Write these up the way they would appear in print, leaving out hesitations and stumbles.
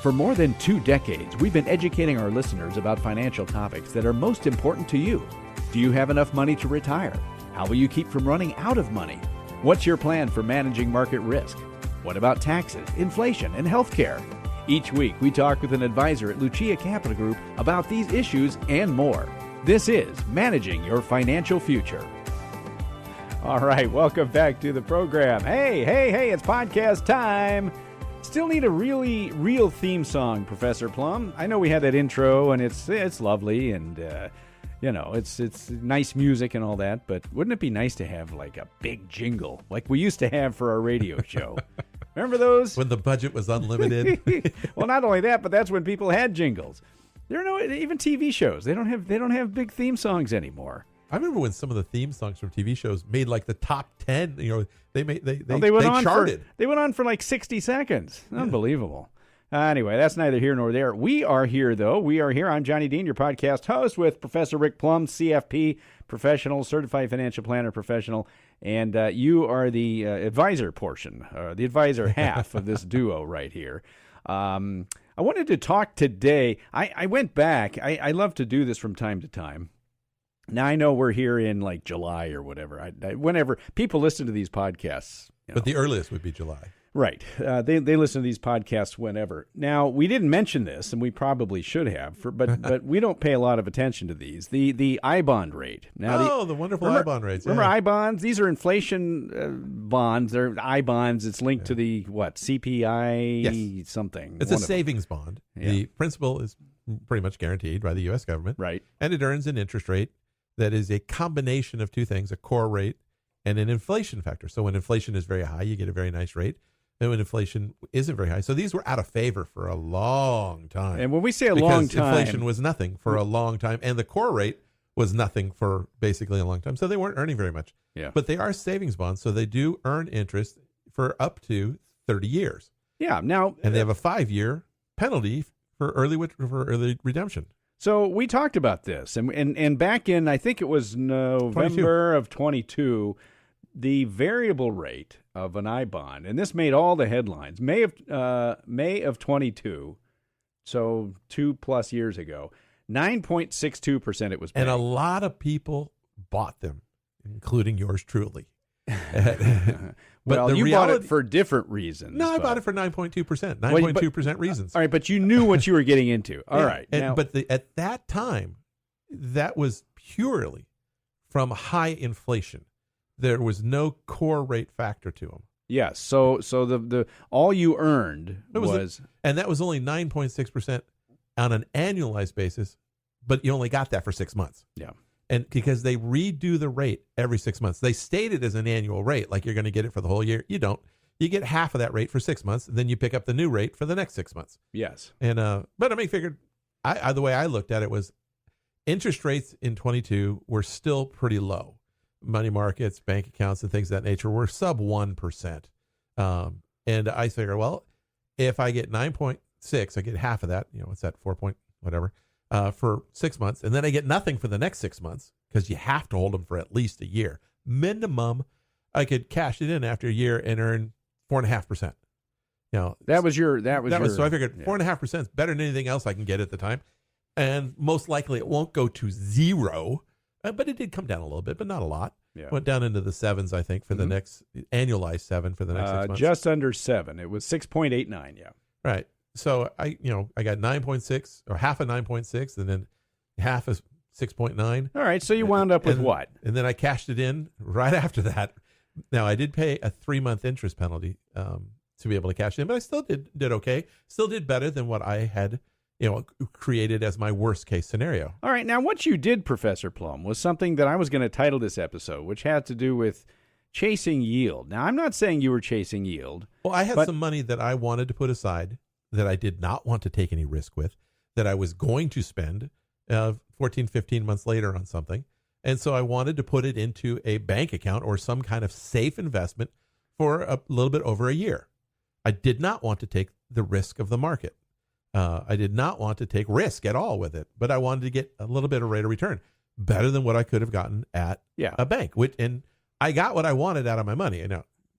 For more than 2 decades, we've been educating our listeners about financial topics that are most important to you. Do you have enough money to retire? How will you keep from running out of money? What's your plan for managing market risk? What about taxes, inflation, and healthcare? Each week, we talk with an advisor at Lucia Capital Group about these issues and more. This is Managing Your Financial Future. All right, welcome back to the program. Hey, it's podcast time. Still need a really real theme song, Professor Plum. I know we had that intro, and it's lovely, and it's nice music and all that. But wouldn't it be nice to have like a big jingle, like we used to have for our radio show? Remember those? When the budget was unlimited. Well, not only that, but that's when people had jingles. There are no even TV shows. They don't have big theme songs anymore. I remember when some of the theme songs from TV shows made like the top 10. They charted. They went on for like 60 seconds. Yeah. Unbelievable. Anyway, that's neither here nor there. We are here, though. We are here. I'm Johnny Dean, your podcast host, with Professor Rick Plum, CFP professional, certified financial planner professional, and you are the advisor portion, the advisor half of this duo right here. I wanted to talk today. I went back. I love to do this from time to time. Now, I know we're here in like July or whatever. Whenever people listen to these podcasts. But the earliest would be July. Right. They listen to these podcasts whenever. Now, we didn't mention this, and we probably should have, but we don't pay a lot of attention to these. The I-bond rate. Now, the wonderful I-bond rates. Remember I-bonds? These are inflation bonds. They're I-bonds. It's linked to the, CPI something. It's a savings bond. Yeah. The principal is pretty much guaranteed by the U.S. government. Right. And it earns an interest rate that is a combination of two things, a core rate and an inflation factor. So when inflation is very high, you get a very nice rate. And when inflation isn't very high. So these were out of favor for a long time. And when we say a long time, inflation was nothing for a long time. And the core rate was nothing for basically a long time. So they weren't earning very much. Yeah. But they are savings bonds. So they do earn interest for up to 30 years. Yeah. Now, and they have a 5-year penalty for early redemption. So we talked about this, and back in, I think it was November of 22, the variable rate of an I-bond, and this made all the headlines, May of 22, so 2+ years ago, 9.62% it was paying. And a lot of people bought them, including yours truly. Well, you bought it for different reasons. No, I bought it for 9.2%. 9.2% reasons. All right, but you knew what you were getting into. All right. But at that time, that was purely from high inflation. There was no core rate factor to them. Yes. So the all you earned was and that was only 9.6% on an annualized basis, but you only got that for 6 months. Yeah. And because they redo the rate every 6 months, they state it as an annual rate, like you're going to get it for the whole year. You don't. You get half of that rate for 6 months, and then you pick up the new rate for the next 6 months. Yes. And but I figured, the way I looked at it was, interest rates in 22 were still pretty low. Money markets, bank accounts, and things of that nature were sub 1%. And I figured, well, if I get 9.6, I get half of that. What's that? 4 point whatever. For 6 months, and then I get nothing for the next 6 months because you have to hold them for at least a year. Minimum, I could cash it in after a year and earn 4.5%. That was your. So I figured 4.5% is better than anything else I can get at the time, and most likely it won't go to zero, but it did come down a little bit, but not a lot. Yeah. Went down into the 7s, I think, for the next annualized 7 for the next 6 months. Just under 7. It was 6.89. Yeah. Right. So I got 9.6 or half of 9.6 and then half of 6.9. All right. So you wound up with what? And then I cashed it in right after that. Now I did pay a 3-month interest penalty to be able to cash it in, but I still did okay. Still did better than what I had, created as my worst case scenario. All right. Now what you did, Professor Plum, was something that I was going to title this episode, which had to do with chasing yield. Now I'm not saying you were chasing yield. Well, I had some money that I wanted to put aside that I did not want to take any risk with, that I was going to spend 14, 15 months later on something. And so I wanted to put it into a bank account or some kind of safe investment for a little bit over a year. I did not want to take the risk of the market. I did not want to take risk at all with it, but I wanted to get a little bit of rate of return, better than what I could have gotten at a bank. And I got what I wanted out of my money.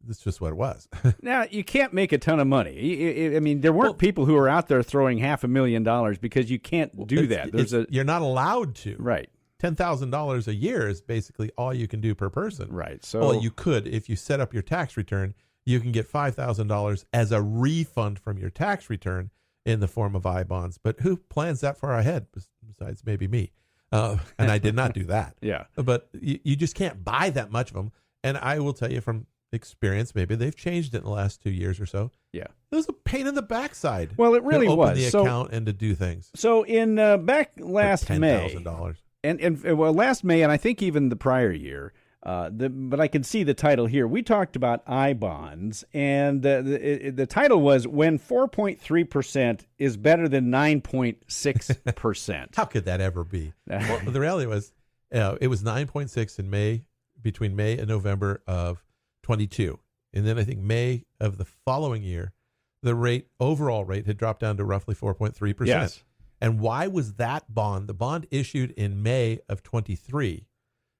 that's just what it was. Now, you can't make a ton of money. I mean, there weren't people who were out there throwing $500,000 because you can't do that. You're not allowed to. Right. $10,000 a year is basically all you can do per person. Right. So, well, you could, if you set up your tax return, you can get $5,000 as a refund from your tax return in the form of I-bonds. But who plans that far ahead besides maybe me? And I did not do that. Yeah. But you just can't buy that much of them. And I will tell you from experience, maybe they've changed it in the last 2 years or so. Yeah. It was a pain in the backside. Well, it really to open was. the account and to do things. So in back last May, $10,000. And last May, and I think even the prior year, but I can see the title here. We talked about I-bonds, and the title was "When 4.3% is better than 9.6%." How could that ever be? Well, the reality was, it was 9.6 in May, between May and November of 22, and then I think May of the following year, the overall rate had dropped down to roughly 4.3%. Yes. And why was the bond issued in May of 23,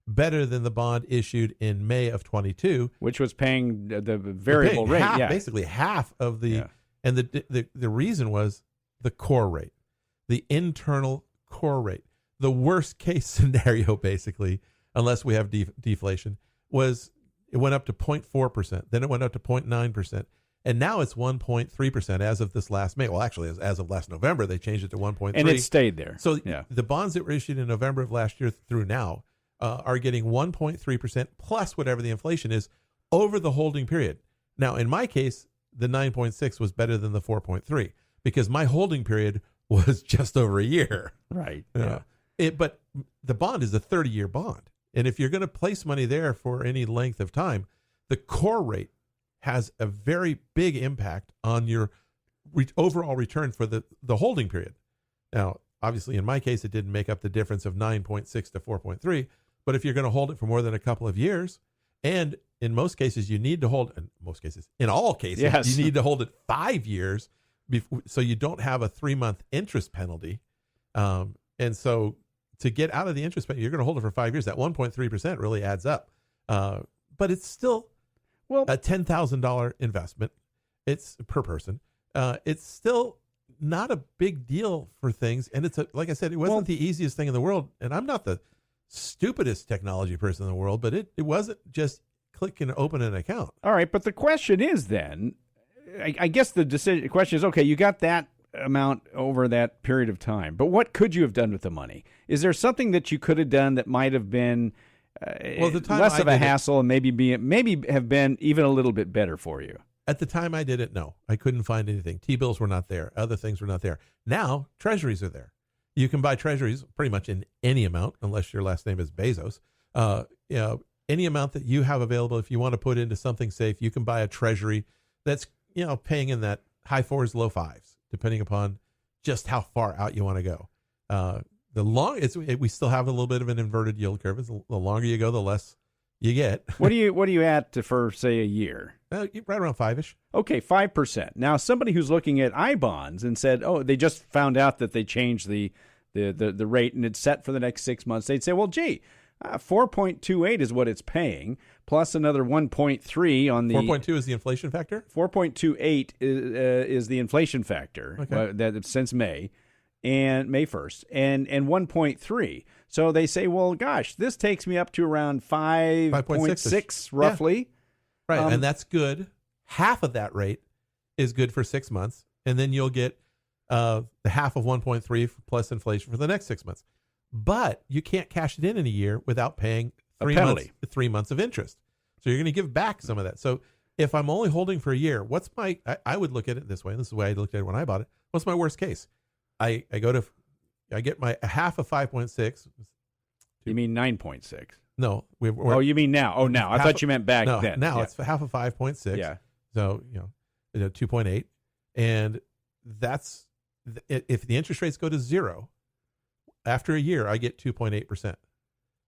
better than the bond issued in May of 22, which was paying the variable rate? Basically half of the, and the reason was the core rate, the internal core rate. The worst case scenario, basically, unless we have deflation, was it went up to 0.4%, then it went up to 0.9%. And now it's 1.3% as of this last May. Well, actually, as of last November, they changed it to 1.3. And it stayed there. So the bonds that were issued in November of last year through now are getting 1.3% plus whatever the inflation is over the holding period. Now, in my case, the 9.6 was better than the 4.3 because my holding period was just over a year. Right. But the bond is a 30-year bond. And if you're going to place money there for any length of time, the core rate has a very big impact on your overall return for the holding period. Now, obviously, in my case, it didn't make up the difference of 9.6 to 4.3. But if you're going to hold it for more than a couple of years, and in most cases, you need to hold, in all cases, you need to hold it 5 years so you don't have a 3-month interest penalty. And so to get out of the interest penalty, you're going to hold it for 5 years. That 1.3% really adds up. But it's still a $10,000 investment. It's per person. It's still not a big deal for things. And it's like I said, it wasn't the easiest thing in the world. And I'm not the stupidest technology person in the world, but it wasn't just click and open an account. All right. But the question is then, I guess the question is, okay, you got that amount over that period of time, but what could you have done with the money? Is there something that you could have done that might have been less of a hassle and maybe have been even a little bit better for you? At the time I did it, no. I couldn't find anything. T-bills were not there. Other things were not there. Now, treasuries are there. You can buy treasuries pretty much in any amount, unless your last name is Bezos. Any amount that you have available, if you want to put into something safe, you can buy a treasury that's paying in that high 4s, low 5s, depending upon just how far out you want to go. We still have a little bit of an inverted yield curve. The longer you go, the less you get. What are you at for, say, a year? Right around 5-ish. Okay, 5%. Now, somebody who's looking at I-bonds and said, oh, they just found out that they changed the rate and it's set for the next 6 months. They'd say, well, gee, 4.28 is what it's paying, plus another 1.3 on the 4.2 is the inflation factor. 4.28 is the inflation factor. Okay. That since May 1st, and 1.3. So they say, well, gosh, this takes me up to around 5.6 roughly. Yeah. Right, and that's good. Half of that rate is good for 6 months, and then you'll get the half of 1.3 plus inflation for the next 6 months. But you can't cash it in a year without paying 3 months of interest. So you're going to give back some of that. So if I'm only holding for a year, I would look at it this way, and this is the way I looked at it when I bought it. What's my worst case? I get my half of 5.6. You mean 9.6? No. You mean now? Oh, now. I thought you meant back then. Now it's half of 5.6. Yeah. So, 2.8. And that's, if the interest rates go to 0, after a year, I get 2.8%.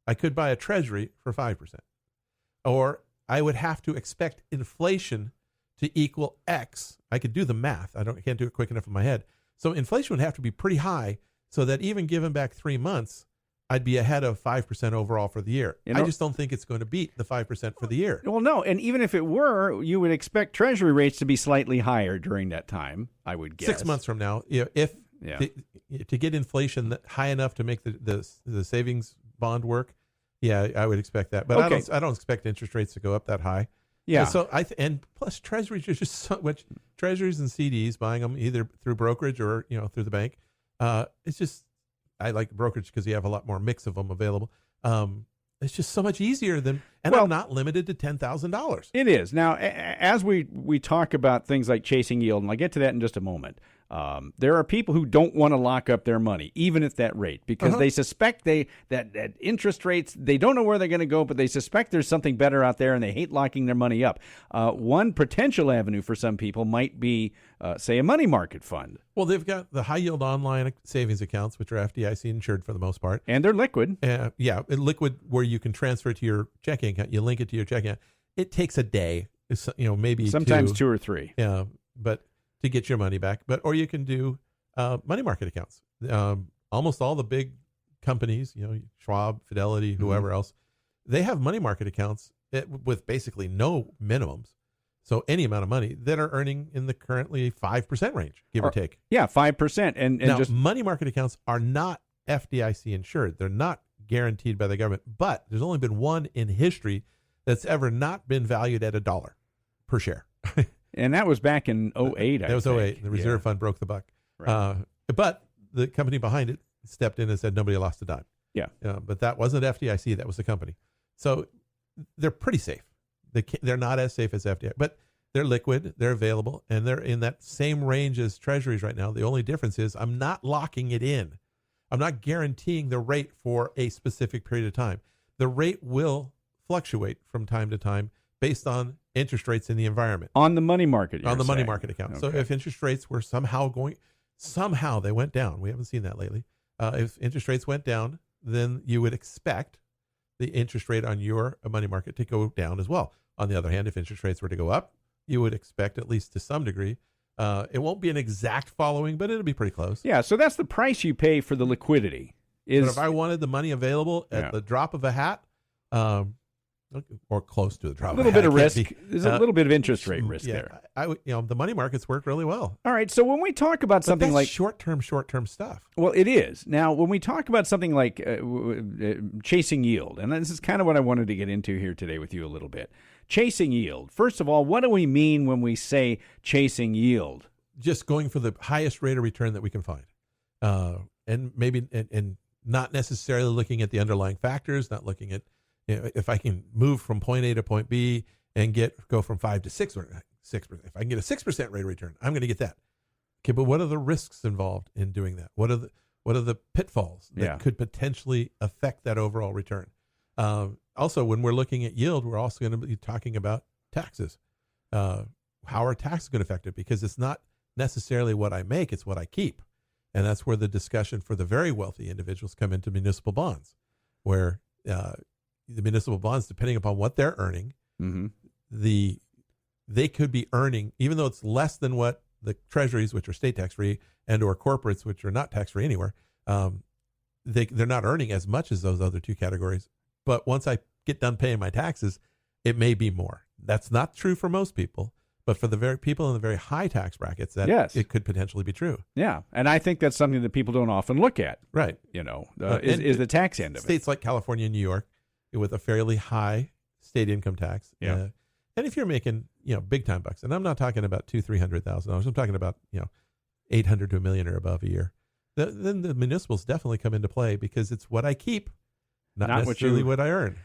I could buy a treasury for 5%. Or I would have to expect inflation to equal X. I could do the math. I can't do it quick enough in my head. So inflation would have to be pretty high so that even given back 3 months, I'd be ahead of 5% overall for the year. You know, I just don't think it's going to beat the 5% for the year. Well, no, and even if it were, you would expect Treasury rates to be slightly higher during that time, I would guess. 6 months from now, if to get inflation high enough to make the savings bond work, I would expect that. But Okay. I don't expect interest rates to go up that high. Yeah. So and plus Treasuries are just so much. Treasuries and CDs, buying them either through brokerage or through the bank. It's just, I like brokerage because you have a lot more mix of them available. It's just so much easier than, and I'm not limited to $10,000. It is. Now, as we talk about things like chasing yield, and I'll get to that in just a moment, there are people who don't want to lock up their money, even at that rate, because they suspect that interest rates, they don't know where they're going to go, but they suspect there's something better out there, and they hate locking their money up. One potential avenue for some people might be, say, a money market fund. Well, they've got the high yield online savings accounts, which are FDIC insured for the most part. And they're liquid. Liquid, where you can transfer it to your checking account. You link it to your checking account. It takes a day, maybe sometimes two or three. Yeah, but to get your money back. Or you can do money market accounts. Almost all the big companies, Schwab, Fidelity, whoever else, they have money market accounts with basically no minimums. So any amount of money that are earning in the currently 5% range, give or take. Yeah, 5%. And now, just money market accounts are not FDIC insured. They're not guaranteed by the government. But there's only been one in history that's ever not been valued at $1 per share. And that was back in 2008. That was 2008. The reserve fund broke the buck. Right. But the company behind it stepped in and said nobody lost a dime. Yeah. But that wasn't FDIC. That was the company. So they're pretty safe. They're not as safe as FDIC, but they're liquid, they're available, and they're in that same range as Treasuries right now. The only difference is I'm not locking it in. I'm not guaranteeing the rate for a specific period of time. The rate will fluctuate from time to time based on interest rates in the environment. On the money market, on the money market account. Okay. So if interest rates were somehow they went down. We haven't seen that lately. If interest rates went down, then you would expect the interest rate on your money market to go down as well. On the other hand, if interest rates were to go up, you would expect, at least to some degree, it won't be an exact following, but it'll be pretty close. Yeah, so that's the price you pay for the liquidity. But if I wanted the money available at the drop of a hat, or close to the drop of a hat. A little bit of risk. There's a little bit of interest rate risk there. I would, the money markets work really well. All right, so when we talk about something like short-term stuff. Well, it is. Now, when we talk about something like chasing yield, and this is kind of what I wanted to get into here today with you a little bit. Chasing yield. First of all, what do we mean when we say chasing yield? Just going for the highest rate of return that we can find. And maybe and not necessarily looking at the underlying factors, not looking at if I can move from point A to point B and go from 5 to 6 or 6%. If I can get a 6% rate of return, I'm going to get that. Okay, but what are the risks involved in doing that? What are the pitfalls that could potentially affect that overall return? Also, when we're looking at yield, we're also going to be talking about taxes. How are taxes going to affect it? Because it's not necessarily what I make, it's what I keep. And that's where the discussion for the very wealthy individuals come into municipal bonds, where the municipal bonds, depending upon what they're earning, they could be earning, even though it's less than what the treasuries, which are state tax-free, and or corporates, which are not tax-free anywhere, they're not earning as much as those other two categories. But once I get done paying my taxes, it may be more. That's not true for most people, but for the very people in the very high tax brackets, it could potentially be true. Yeah, and I think that's something that people don't often look at. Right. Is the tax end of it. States like California and New York, with a fairly high state income tax. Yeah. And if you're making, big time bucks, and I'm not talking about $200,000-$300,000, I'm talking about, $800,000 to $1 million or above a year, then the municipals definitely come into play because it's what I keep, not necessarily what I earn.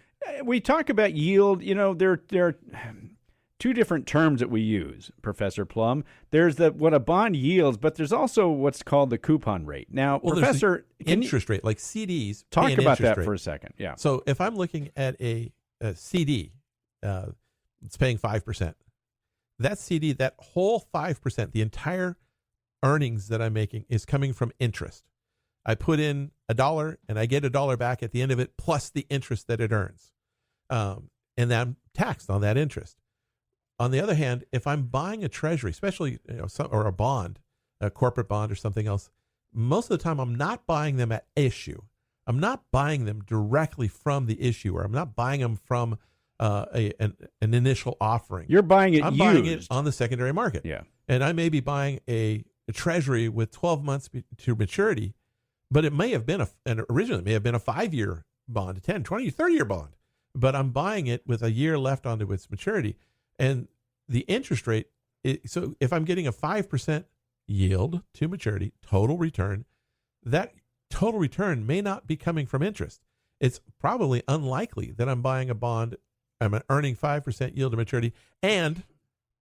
We talk about yield. There are two different terms that we use, Professor Plum. There's what a bond yields, but there's also what's called the coupon rate. Now, Professor, interest rate, like CDs. Talk about that for a second. Yeah. So if I'm looking at a CD, it's paying 5%. That CD, that whole 5%, the entire earnings that I'm making is coming from interest. I put in $1 and I get $1 back at the end of it, plus the interest that it earns. And I'm taxed on that interest. On the other hand, if I'm buying a treasury, especially or a bond, a corporate bond or something else, most of the time I'm not buying them at issue. I'm not buying them directly from the issuer. I'm not buying them from an initial offering. You're buying it I'm used. buying it on the secondary market. Yeah. And I may be buying a treasury with 12 months to maturity, but it may have been originally it may have been a 5-year bond, a 10, 20, 30-year bond. But I'm buying it with a year left onto its maturity. And the interest rate, so if I'm getting a 5% yield to maturity, total return, that total return may not be coming from interest. It's probably unlikely that I'm buying a bond, I'm earning 5% yield to maturity, and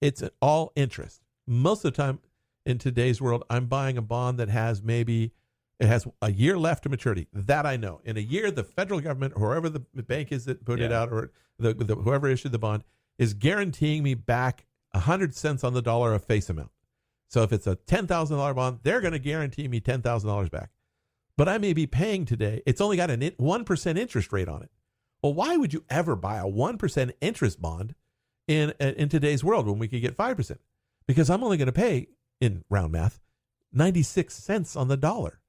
it's all interest. Most of the time in today's world, I'm buying a bond that has it has a year left to maturity. That I know. In a year, the federal government, or whoever the bank is that put it out, or whoever issued the bond, is guaranteeing me back 100 cents on the dollar of face amount. So if it's a $10,000 bond, they're going to guarantee me $10,000 back. But I may be paying today, it's only got a 1% interest rate on it. Well, why would you ever buy a 1% interest bond in today's world when we could get 5%? Because I'm only going to pay, in round math, 96 cents on the dollar.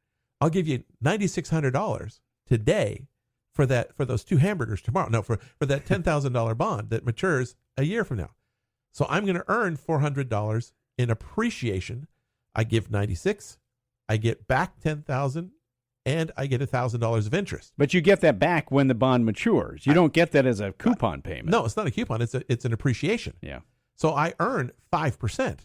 I'll give you $9,600 today for those 2 hamburgers tomorrow. No, for that $10,000 bond that matures a year from now. So I'm going to earn $400 in appreciation. I give 96, I get back 10,000, and I get $1,000 of interest. But you get that back when the bond matures. You don't get that as a coupon payment. No, it's not a coupon. It's an appreciation. Yeah. So I earn 5%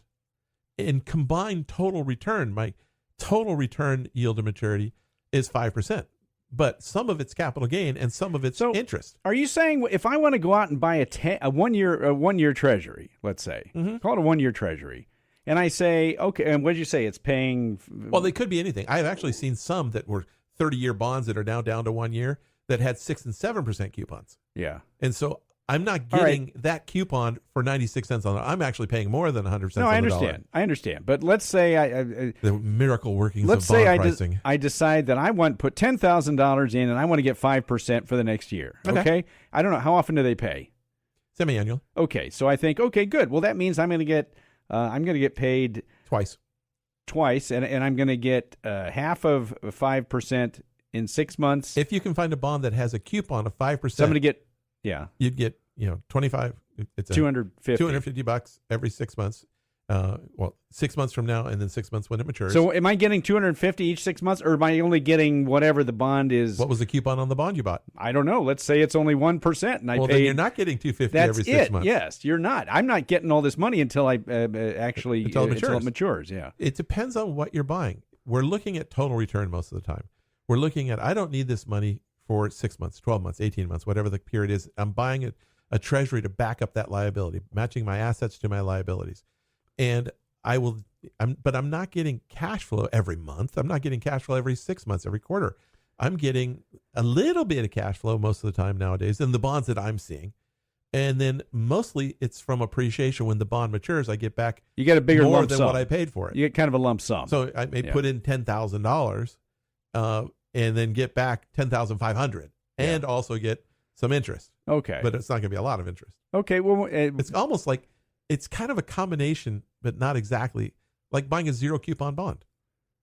in combined total return. My total return yield to maturity is 5%. But some of it's capital gain and some of it's interest. Are you saying if I want to go out and buy a 1-year treasury, let's say, call it a 1-year treasury, and I say, okay, and what did you say? It's paying. Well, they could be anything. I've actually seen some that were 30-year bonds that are now down to 1 year that had 6 and 7% coupons. Yeah. And so I'm not getting that coupon for 96 cents on it. I'm actually paying more than 100 cents on the dollar. I understand. But let's say the miracle workings of bond pricing. I decide that I want to put $10,000 in and I want to get 5% for the next year. Okay? I don't know. How often do they pay? Semi-annual. Okay. So I think, okay, good. Well, that means I'm going to get paid twice, and I'm going to get half of 5% in 6 months. If you can find a bond that has a coupon of 5%, so I'm going to get you'd get 25. It's $250 every 6 months. 6 months from now, and then 6 months when it matures. So am I getting $250 each 6 months, or am I only getting whatever the bond is? What was the coupon on the bond you bought? I don't know. Let's say it's only 1%, and then you're not getting $250 every 6 months. Yes, you're not. I'm not getting all this money until I until it matures. Yeah. It depends on what you're buying. We're looking at total return most of the time. We're looking at, I don't need this money for 6 months, 12 months, 18 months, whatever the period is. I'm buying a treasury to back up that liability, matching my assets to my liabilities. And but I'm not getting cash flow every month. I'm not getting cash flow every 6 months, every quarter. I'm getting a little bit of cash flow most of the time nowadays in the bonds that I'm seeing. And then mostly it's from appreciation. When the bond matures, I get back you get a bigger more lump than sum. What I paid for it. You get kind of a lump sum. So I may put in $10,000 and then get back $10,500 and also get some interest. Okay. But it's not going to be a lot of interest. Okay. Well, it's almost like it's kind of a combination, but not exactly, like buying a zero coupon bond.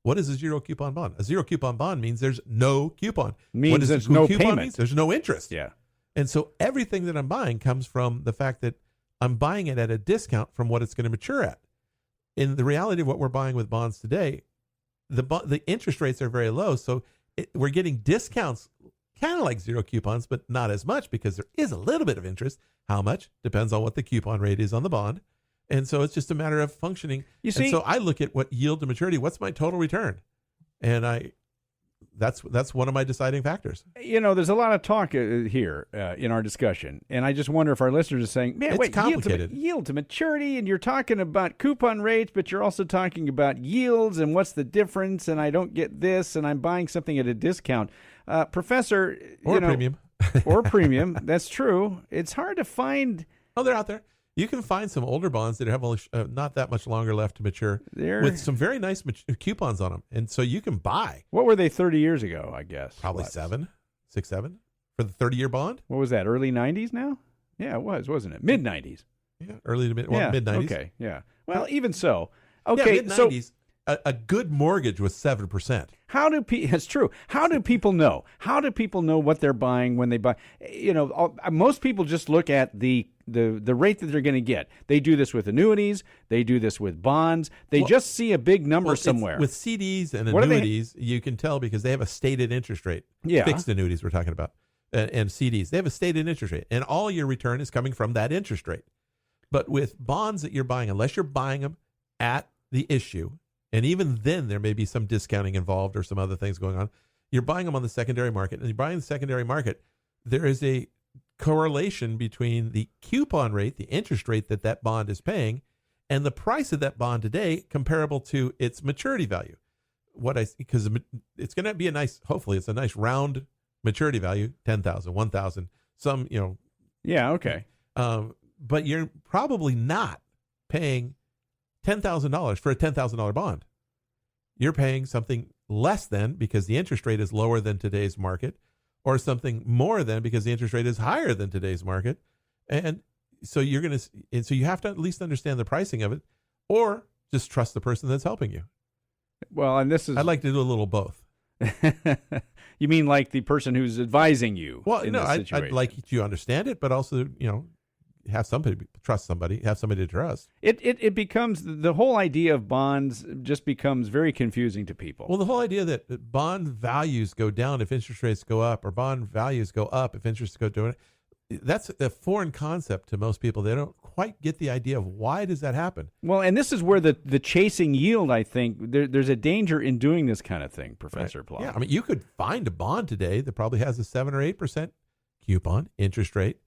What is a zero coupon bond? A zero coupon bond means there's no coupon. Means there's no payment. Means there's no interest. Yeah. And so everything that I'm buying comes from the fact that I'm buying it at a discount from what it's going to mature at. In the reality of what we're buying with bonds today, the interest rates are very low. So we're getting discounts kind of like zero coupons, but not as much because there is a little bit of interest. How much? Depends on what the coupon rate is on the bond. And so it's just a matter of functioning. You see, and so I look at what yield to maturity, what's my total return? And that's one of my deciding factors. You know, there's a lot of talk here in our discussion, and I just wonder if our listeners are saying, man, it's complicated. Yield to maturity, and you're talking about coupon rates, but you're also talking about yields, and what's the difference, and I don't get this, and I'm buying something at a discount. Professor... Or premium. Or premium, that's true. It's hard to find... Oh, they're out there. You can find some older bonds that have only not that much longer left to mature with some very nice coupons on them. And so you can buy. What were they 30 years ago, I guess? Probably 7 for the 30-year bond. What was that, early 90s now? Yeah, it was, wasn't it? Mid-90s. Yeah, early to mid-90s. Okay, yeah. Well, even so. Okay, yeah, mid-90s. a good mortgage was 7%. It's true. How do people know? How do people know what they're buying when they buy? Most people just look at the rate that they're going to get. They do this with annuities. They do this with bonds. They just see a big number somewhere. With CDs and annuities, you can tell because they have a stated interest rate. Yeah. Fixed annuities we're talking about. And CDs, they have a stated interest rate. And all your return is coming from that interest rate. But with bonds that you're buying, unless you're buying them at the issue, and even then there may be some discounting involved or some other things going on, you're buying them on the secondary market. And you're buying the secondary market, there is a correlation between the coupon rate, the interest rate that bond is paying, and the price of that bond today comparable to its maturity value. Because it's going to be hopefully it's a nice round maturity value, 10,000, 1,000, some, Yeah, okay. But you're probably not paying $10,000 for a $10,000 bond. You're paying something less than because the interest rate is lower than today's market, or something more than because the interest rate is higher than today's market. And so you have to at least understand the pricing of it, or just trust the person that's helping you. Well, and I'd like to do a little both. You mean like the person who's advising you? Well, in this situation? I'd like you to understand it, but also, have somebody trust somebody, have somebody to trust. It becomes, the whole idea of bonds just becomes very confusing to people. Well, the whole idea that bond values go down if interest rates go up, or bond values go up if interest go down, that's a foreign concept to most people. They don't quite get the idea of why does that happen. Well, and this is where the chasing yield, I think, there's a danger in doing this kind of thing, Professor Plum. Yeah, I mean, you could find a bond today that probably has a 7 or 8% coupon interest rate,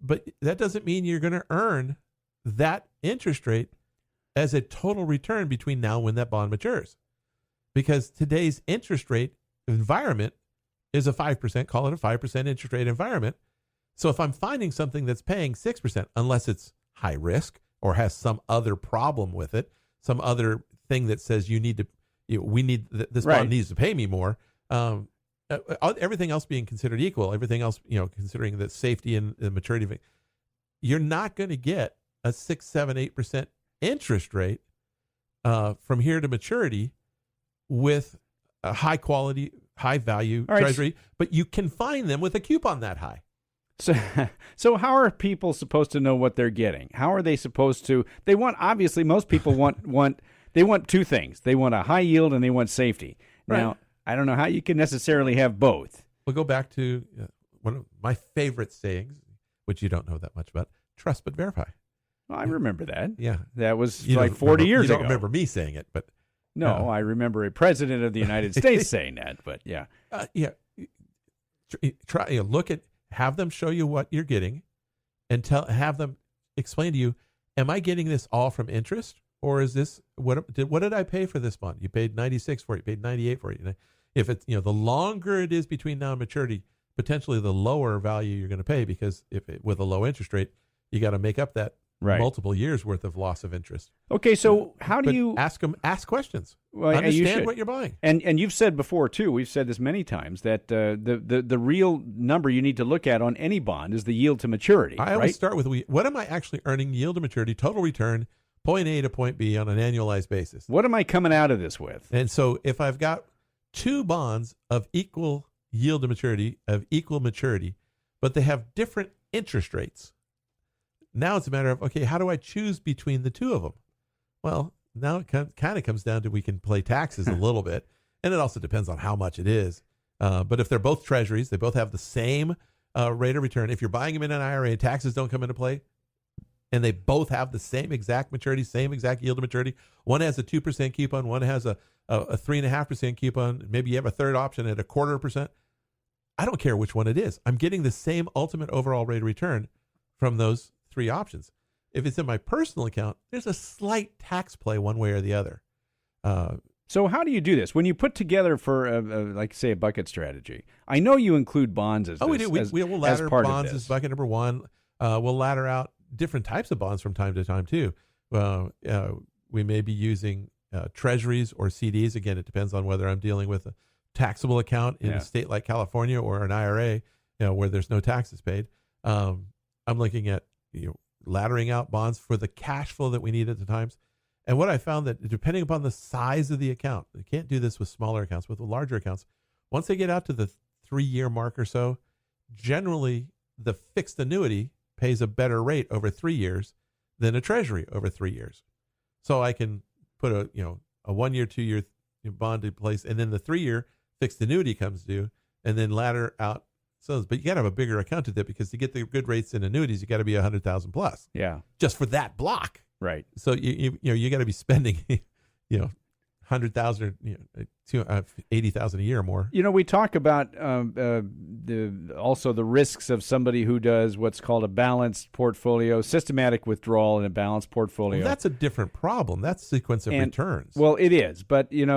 but that doesn't mean you're going to earn that interest rate as a total return between now and when that bond matures. Because today's interest rate environment is a 5%, call it a 5% interest rate environment. So if I'm finding something that's paying 6%, unless it's high risk or has some other problem with it, some other thing that says this bond needs to pay me more, everything else being considered equal, everything else, considering the safety and the maturity of it, you're not going to get a 6, 7, 8% interest rate from here to maturity with a high quality, high value treasury, but you can find them with a coupon that high. So how are people supposed to know what they're getting? How are they supposed to? Obviously, most people want two things. They want a high yield and they want safety. Right. Now, I don't know how you can necessarily have both. We'll go back to one of my favorite sayings, which you don't know that much about: trust but verify. Well, I remember that. Yeah, that was like 40 years ago. You don't remember me saying it, but no, I remember a president of the United States saying that. But yeah, try have them show you what you're getting, and have them explain to you: am I getting this all from interest, or is this what did I pay for this bond? You paid 96 for it. You paid 98 for it. If it's the longer it is between now and maturity, potentially the lower value you're going to pay, because with a low interest rate, you got to make up that multiple years worth of loss of interest. Okay, so how do you ask questions? Well, understand what you're buying. And you've said before too, we've said this many times, that the real number you need to look at on any bond is the yield to maturity. I always start with what am I actually earning yield to maturity, total return, point A to point B on an annualized basis. What am I coming out of this with? And so if I've got two bonds of equal yield to maturity, of equal maturity, but they have different interest rates, now it's a matter of, okay, how do I choose between the two of them? Well, now it kind of comes down to, we can play taxes a little bit, and it also depends on how much it is. But if they're both treasuries, they both have the same rate of return. If you're buying them in an IRA and taxes don't come into play, and they both have the same exact maturity, same exact yield to maturity, one has a 2% coupon, one has a 3.5% coupon, maybe you have a third option at 0.25%. I don't care which one it is. I'm getting the same ultimate overall rate of return from those three options. If it's in my personal account, there's a slight tax play one way or the other. So how do you do this? When you put together for, like, say, a bucket strategy, I know you include bonds as we do. We will ladder bonds as bucket number one. We'll ladder out different types of bonds from time to time, too. We may be using treasuries or CDs. Again, it depends on whether I'm dealing with a taxable account in a state like California or an IRA, where there's no taxes paid. I'm looking at laddering out bonds for the cash flow that we need at the times. And what I found that depending upon the size of the account, you can't do this with smaller accounts, with the larger accounts. Once they get out to the 3-year mark or so, generally the fixed annuity pays a better rate over 3 years than a treasury over 3 years. So I can put a 1 year, 2 year bond in place, and then the 3-year fixed annuity comes due, and then ladder out. So, but you got to have a bigger account to that, because to get the good rates in annuities, you got to be 100,000 plus. Yeah, just for that block. Right. So you got to be spending 100,000 or 80,000 a year or more. We talk about also the risks of somebody who does what's called a balanced portfolio, systematic withdrawal in a balanced portfolio. Well, that's a different problem. That's sequence of returns. Well, it is. But, in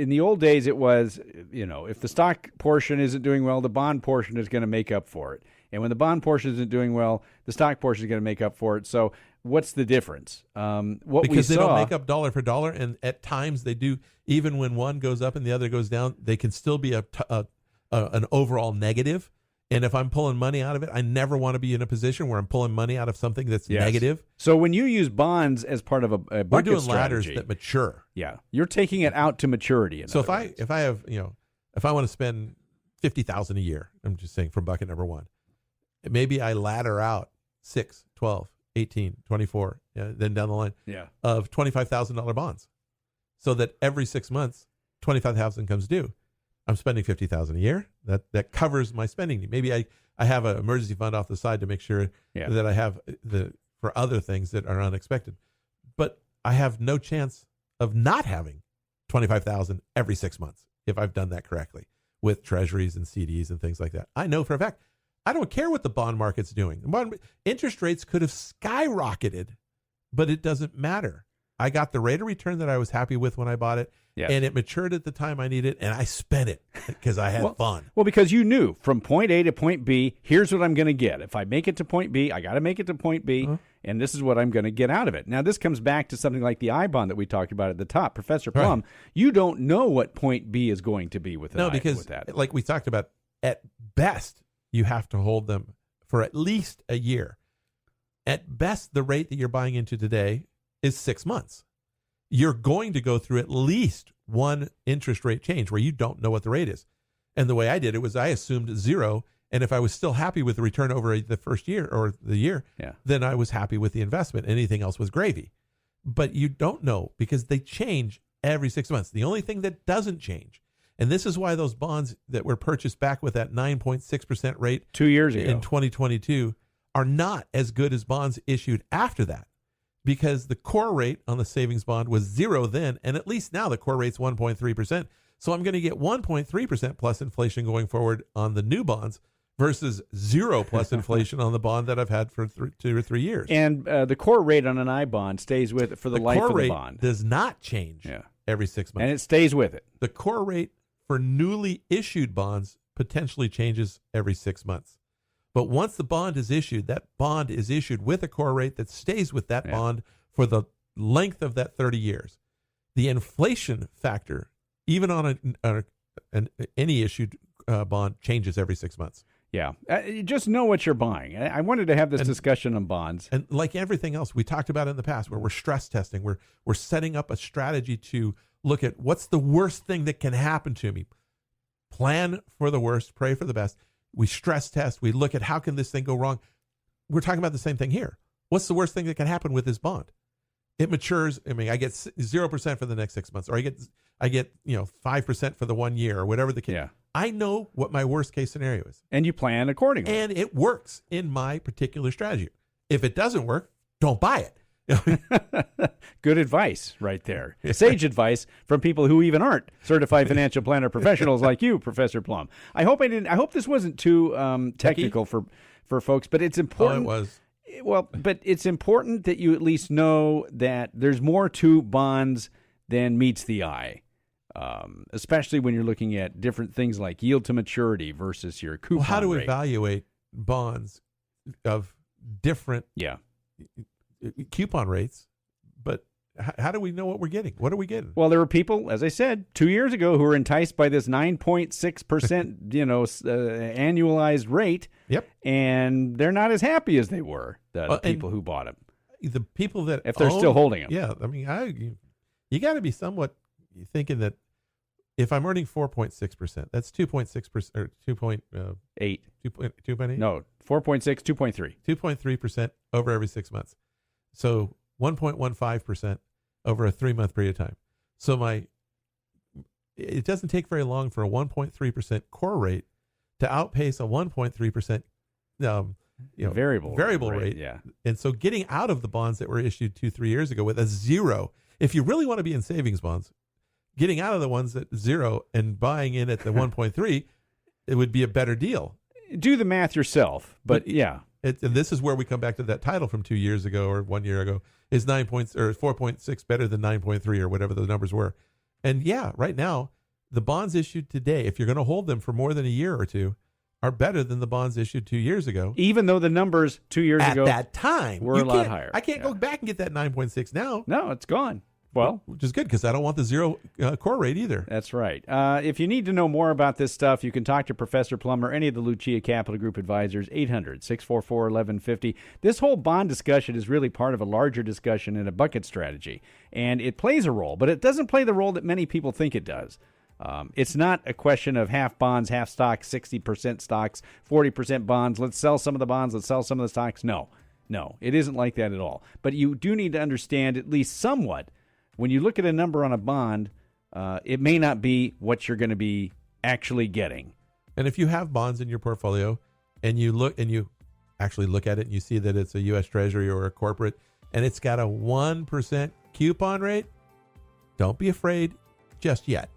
the old days, it was, if the stock portion isn't doing well, the bond portion is going to make up for it. And when the bond portion isn't doing well, the stock portion is going to make up for it. So what's the difference? Because they don't make up dollar for dollar, and at times they do. Even when one goes up and the other goes down, they can still be an overall negative. And if I'm pulling money out of it, I never want to be in a position where I'm pulling money out of something that's negative. So when you use bonds as part of a bucket we're doing strategy, ladders that mature. Yeah, you're taking it out to maturity. So if I want to spend $50,000 a year, I'm just saying from bucket number one, maybe I ladder out 6, 12, 18, 24, then down the line of $25,000 bonds, so that every 6 months, $25,000 comes due. I'm spending $50,000 a year. That covers my spending need. Maybe I have an emergency fund off the side to make sure that I have for other things that are unexpected. But I have no chance of not having $25,000 every 6 months if I've done that correctly with treasuries and CDs and things like that. I know for a fact. I don't care what the bond market's doing. Interest rates could have skyrocketed, but it doesn't matter. I got the rate of return that I was happy with when I bought it, and it matured at the time I needed it, and I spent it because I had fun. Well, because you knew from point A to point B, here's what I'm going to get. If I make it to point B, I got to make it to point B, and this is what I'm going to get out of it. Now, this comes back to something like the I-bond that we talked about at the top. Professor Plum, you don't know what point B is going to be with that. No, because like we talked about, at best, you have to hold them for at least a year. At best, the rate that you're buying into today is 6 months. You're going to go through at least one interest rate change where you don't know what the rate is. And the way I did it was I assumed 0. And if I was still happy with the return over the first year or the year, then I was happy with the investment. Anything else was gravy. But you don't know, because they change every 6 months. The only thing that doesn't change, and this is why those bonds that were purchased back with that 9.6% rate 2 years ago in 2022 are not as good as bonds issued after that, because the core rate on the savings bond was 0 then, and at least now the core rate's 1.3%. So I'm going to get 1.3% plus inflation going forward on the new bonds versus 0 plus inflation on the bond that I've had for 2 or 3 years. And the core rate on an I bond stays with it for the life of the bond. The core rate does not change every 6 months. And it stays with it. The core rate for newly issued bonds potentially changes every 6 months. But once the bond is issued, that bond is issued with a core rate that stays with that bond for the length of that 30 years. The inflation factor, even on any issued bond, changes every 6 months. Yeah. You just know what you're buying. I wanted to have this discussion on bonds. And like everything else we talked about in the past, where we're stress testing, we're setting up a strategy to look at what's the worst thing that can happen to me. Plan for the worst, pray for the best. We stress test. We look at how can this thing go wrong. We're talking about the same thing here. What's the worst thing that can happen with this bond? It matures. I mean, I get 0% for the next 6 months, or I get 5% for the 1 year, or whatever the case. Yeah. I know what my worst case scenario is, and you plan accordingly. And it works in my particular strategy. If it doesn't work, don't buy it. Good advice right there. Sage advice from people who even aren't certified financial planner professionals like you, Professor Plum. I hope this wasn't too technical for folks, but it's important. Oh, it was. Well, but it's important that you at least know that there's more to bonds than meets the eye, especially when you're looking at different things like yield to maturity versus your coupon rate. How do we evaluate bonds of different coupon rates, but how do we know what we're getting? What are we getting? Well, there were people, as I said, 2 years ago who were enticed by this 9.6%, annualized rate. Yep. And they're not as happy as they were, the people who bought them. the people that if they're still holding them. Yeah, I mean, you got to be somewhat thinking that if I'm earning 4.6%, that's 2.6% or 2.8. 2.8? No, 4.6, 2.3. 2.3% over every 6 months. So 1.15% over a 3-month period of time. So it doesn't take very long for a 1.3% core rate to outpace a 1.3% variable rate. Yeah. And so getting out of the bonds that were issued 2-3 years ago with a zero, if you really want to be in savings bonds, getting out of the ones at zero and buying in at the 1.3, it would be a better deal. Do the math yourself, but yeah. And this is where we come back to that title from 2 years ago or 1 year ago. Is 4.6 better than 9.3 or whatever the numbers were? And yeah, right now, the bonds issued today, if you're going to hold them for more than a year or two, are better than the bonds issued 2 years ago. Even though the numbers 2 years ago at that time were a lot higher. I can't go back and get that 9.6 now. No, it's gone. Well, which is good because I don't want the zero core rate either. That's right. If you need to know more about this stuff, you can talk to Professor Plum or any of the Lucia Capital Group advisors, 800-644-1150. This whole bond discussion is really part of a larger discussion in a bucket strategy, and it plays a role, but it doesn't play the role that many people think it does. It's not a question of half bonds, half stocks, 60% stocks, 40% bonds. Let's sell some of the bonds, let's sell some of the stocks. No, it isn't like that at all. But you do need to understand at least somewhat. When you look at a number on a bond, it may not be what you're going to be actually getting. And if you have bonds in your portfolio and you actually look at it and you see that it's a U.S. Treasury or a corporate and it's got a 1% coupon rate, don't be afraid just yet.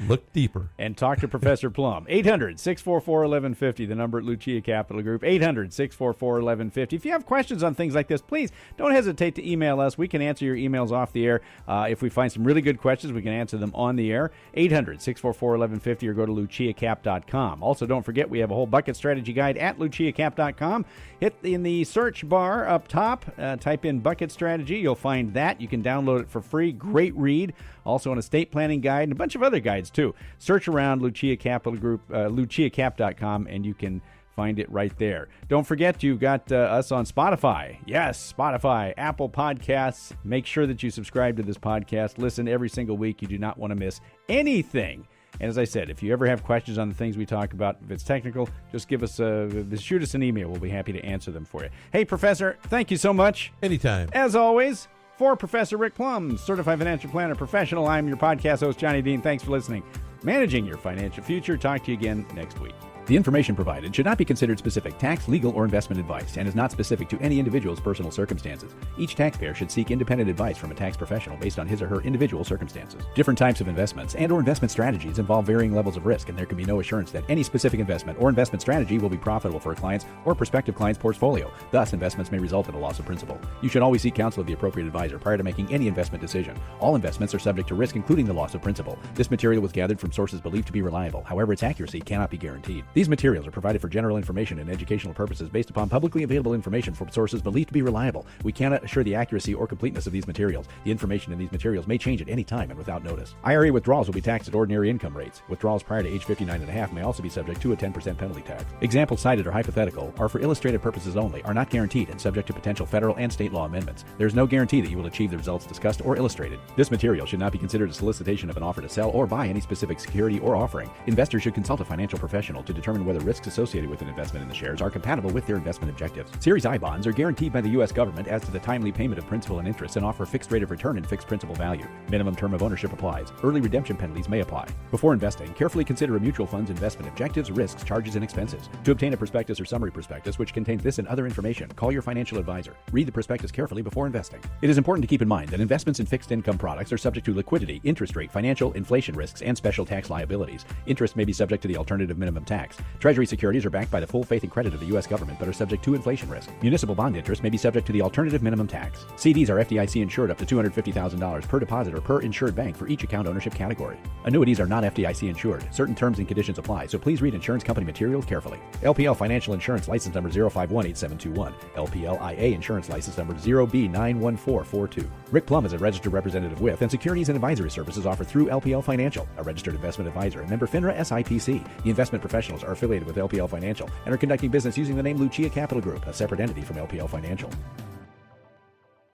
Look deeper. And talk to Professor Plum. 800-644-1150, the number at Lucia Capital Group. 800-644-1150. If you have questions on things like this, please don't hesitate to email us. We can answer your emails off the air. If we find some really good questions, we can answer them on the air. 800-644-1150 or go to luciacap.com. Also, don't forget we have a whole bucket strategy guide at luciacap.com. Hit in the search bar up top, type in bucket strategy. You'll find that. You can download it for free. Great read. Also an estate planning guide and a bunch of other guides too. Search around Lucia Capital Group, luciacap.com, and you can find it right there. Don't forget, you've got us on Spotify. Yes, Spotify, Apple Podcasts. Make sure that you subscribe to this podcast. Listen every single week. You do not want to miss anything. And as I said, if you ever have questions on the things we talk about, if it's technical, just shoot us an email. We'll be happy to answer them for you. Hey, Professor, thank you so much. Anytime. As always, for Professor Rick Plum, Certified Financial Planner Professional, I'm your podcast host, Johnny Dean. Thanks for listening. Managing your financial future. Talk to you again next week. The information provided should not be considered specific tax, legal, or investment advice and is not specific to any individual's personal circumstances. Each taxpayer should seek independent advice from a tax professional based on his or her individual circumstances. Different types of investments and or investment strategies involve varying levels of risk, and there can be no assurance that any specific investment or investment strategy will be profitable for a client's or prospective client's portfolio. Thus, investments may result in a loss of principal. You should always seek counsel of the appropriate advisor prior to making any investment decision. All investments are subject to risk, including the loss of principal. This material was gathered from sources believed to be reliable. However, its accuracy cannot be guaranteed. These materials are provided for general information and educational purposes based upon publicly available information from sources believed to be reliable. We cannot assure the accuracy or completeness of these materials. The information in these materials may change at any time and without notice. IRA withdrawals will be taxed at ordinary income rates. Withdrawals prior to age 59.5 may also be subject to a 10% penalty tax. Examples cited are hypothetical, are for illustrative purposes only, are not guaranteed, and subject to potential federal and state law amendments. There is no guarantee that you will achieve the results discussed or illustrated. This material should not be considered a solicitation of an offer to sell or buy any specific security or offering. Investors should consult a financial professional to determine whether risks associated with an investment in the shares are compatible with their investment objectives. Series I bonds are guaranteed by the U.S. government as to the timely payment of principal and interest and offer a fixed rate of return and fixed principal value. Minimum term of ownership applies. Early redemption penalties may apply. Before investing, carefully consider a mutual fund's investment objectives, risks, charges, and expenses. To obtain a prospectus or summary prospectus which contains this and other information, call your financial advisor. Read the prospectus carefully before investing. It is important to keep in mind that investments in fixed income products are subject to liquidity, interest rate, financial, inflation risks, and special tax liabilities. Interest may be subject to the alternative minimum tax. Treasury securities are backed by the full faith and credit of the U.S. government but are subject to inflation risk. Municipal bond interest may be subject to the alternative minimum tax. CDs are FDIC insured up to $250,000 per deposit or per insured bank for each account ownership category. Annuities are not FDIC insured. Certain terms and conditions apply, so please read insurance company materials carefully. LPL Financial Insurance License Number 0518721. LPLIA Insurance License Number 0B91442. Rick Plum is a registered representative with and securities and advisory services offered through LPL Financial, a registered investment advisor and member FINRA SIPC. The investment professionals are affiliated with LPL Financial and are conducting business using the name Lucia Capital Group, a separate entity from LPL Financial.